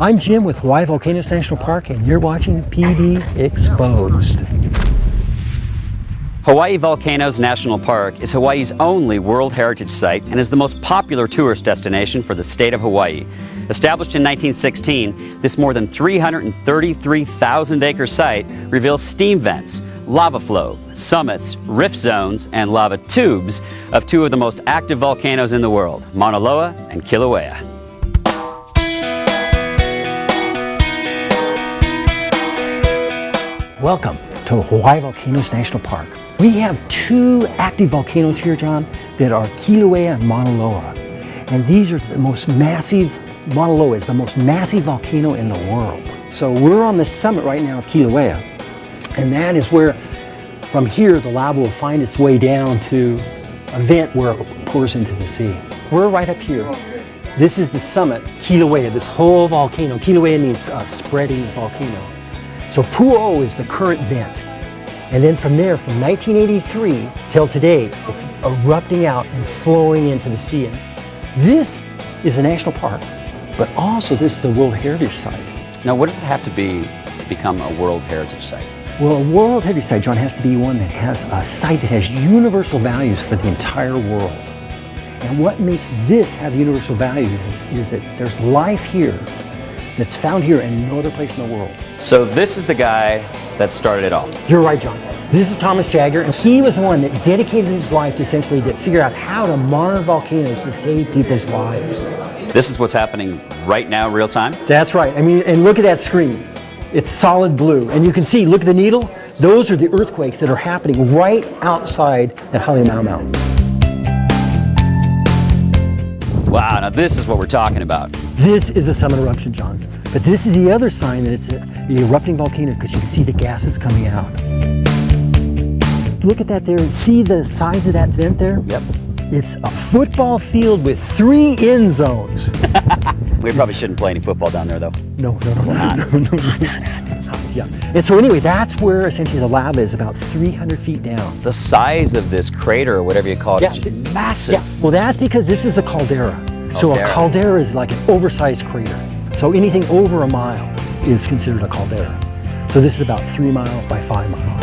I'm Jim with Hawaii Volcanoes National Park, and you're watching PDXposed. Hawaii Volcanoes National Park is Hawaii's only World Heritage Site and is the most popular tourist destination for the state of Hawaii. Established in 1916, this more than 333,000-acre site reveals steam vents, lava flow, summits, rift zones, and lava tubes of two of the most active volcanoes in the world, Mauna Loa and Kilauea. Welcome to Hawaii Volcanoes National Park. We have two active volcanoes here, John, that are Kilauea and Mauna Loa. And these are the most massive, Mauna Loa is the most massive volcano in the world. So we're on the summit right now of Kilauea. And that is where, from here, the lava will find its way down to a vent where it pours into the sea. We're right up here. This is the summit, Kilauea, this whole volcano. Kilauea means spreading volcano. So Pu'o is the current vent. And then from there, from 1983 till today, it's erupting out and flowing into the sea. And this is a national park, but also this is a World Heritage Site. Now, what does it have to be to become a World Heritage Site? Well, a World Heritage Site, John, has to be one that has a site that has universal values for the entire world. And what makes this have universal values is that there's life here that's found here and no other place in the world. So this is the guy that started it all. You're right, John. This is Thomas Jagger, and he was the one that dedicated his life to essentially figure out how to monitor volcanoes to save people's lives. This is what's happening right now, real time? That's right. I mean, and look at that screen. It's solid blue. And you can see, look at the needle. Those are the earthquakes that are happening right outside at Halemaumau Mountain. Wow, now this is what we're talking about. This is a summit eruption, John. But this is the other sign that it's the erupting volcano, because you can see the gases coming out. Look at that there. See the size of that vent there? Yep. It's a football field with 3 end zones. We probably shouldn't play any football down there, though. No. Yeah. And so anyway, that's where essentially the lava is, about 300 feet down. The size of this crater, or whatever you call it, is just massive. Yeah. Well, that's because this is a caldera. So a caldera is like an oversized crater. So anything over a mile is considered a caldera. So this is about 3 miles by 5 miles.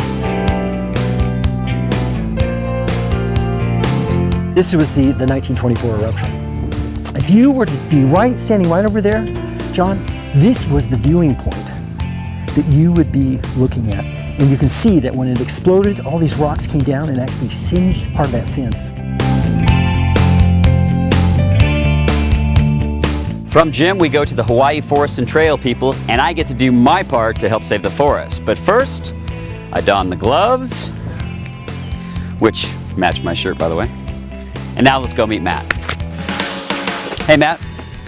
This was the 1924 eruption. If you were to be standing right over there, John, this was the viewing point that you would be looking at. And you can see that when it exploded, all these rocks came down and actually singed part of that fence. From Jim, we go to the Hawaii Forest and Trail people, and I get to do my part to help save the forest. But first, I don the gloves, which match my shirt, by the way. And now let's go meet Matt. Hey, Matt.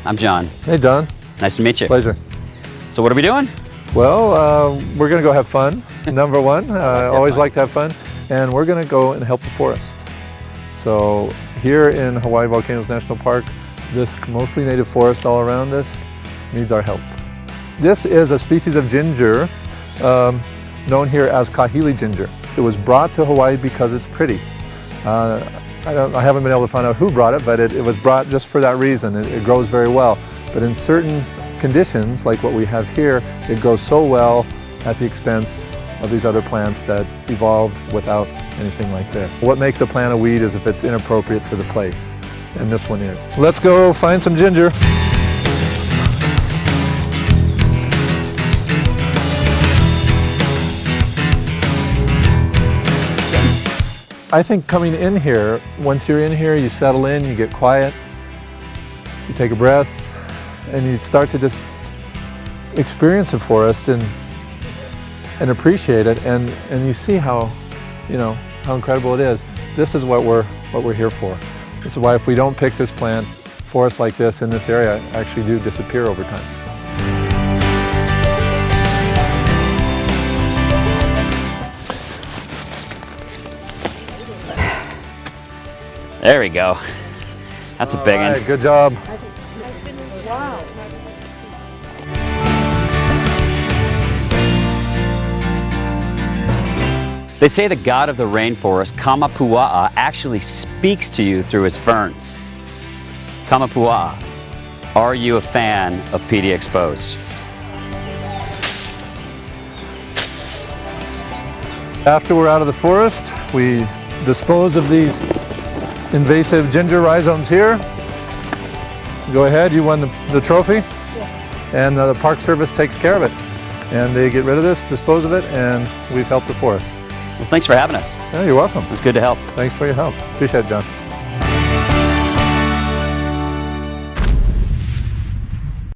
I'm John. Hey, John. Nice to meet you. Pleasure. So what are we doing? Well, we're going to go have fun, number one. I always like to have fun. And we're going to go and help the forest. So here in Hawaii Volcanoes National Park, this mostly native forest all around us needs our help. This is a species of ginger known here as kahili ginger. It was brought to Hawaii because it's pretty. I haven't been able to find out who brought it, but it was brought just for that reason. It grows very well. But in certain conditions, like what we have here, it grows so well at the expense of these other plants that evolved without anything like this. What makes a plant a weed is if it's inappropriate for the place. And this one is. Let's go find some ginger. I think coming in here, once you're in here, you settle in, you get quiet, you take a breath, and you start to just experience the forest and appreciate it, and you see how incredible it is. This is what we're here for. This is why if we don't pick this plant, forests like this in this area actually do disappear over time. There we go. That's a big one. Good job. Wow. They say the god of the rainforest, Kamapua'a, actually speaks to you through his ferns. Kamapua'a. Are you a fan of PDXposed? After we're out of the forest, we dispose of these invasive ginger rhizomes here. Go ahead, you won the trophy. Yes. And the Park Service takes care of it. And they get rid of this, dispose of it, and we've helped the forest. Well, thanks for having us. Yeah, you're welcome. It's good to help. Thanks for your help. Appreciate it, John.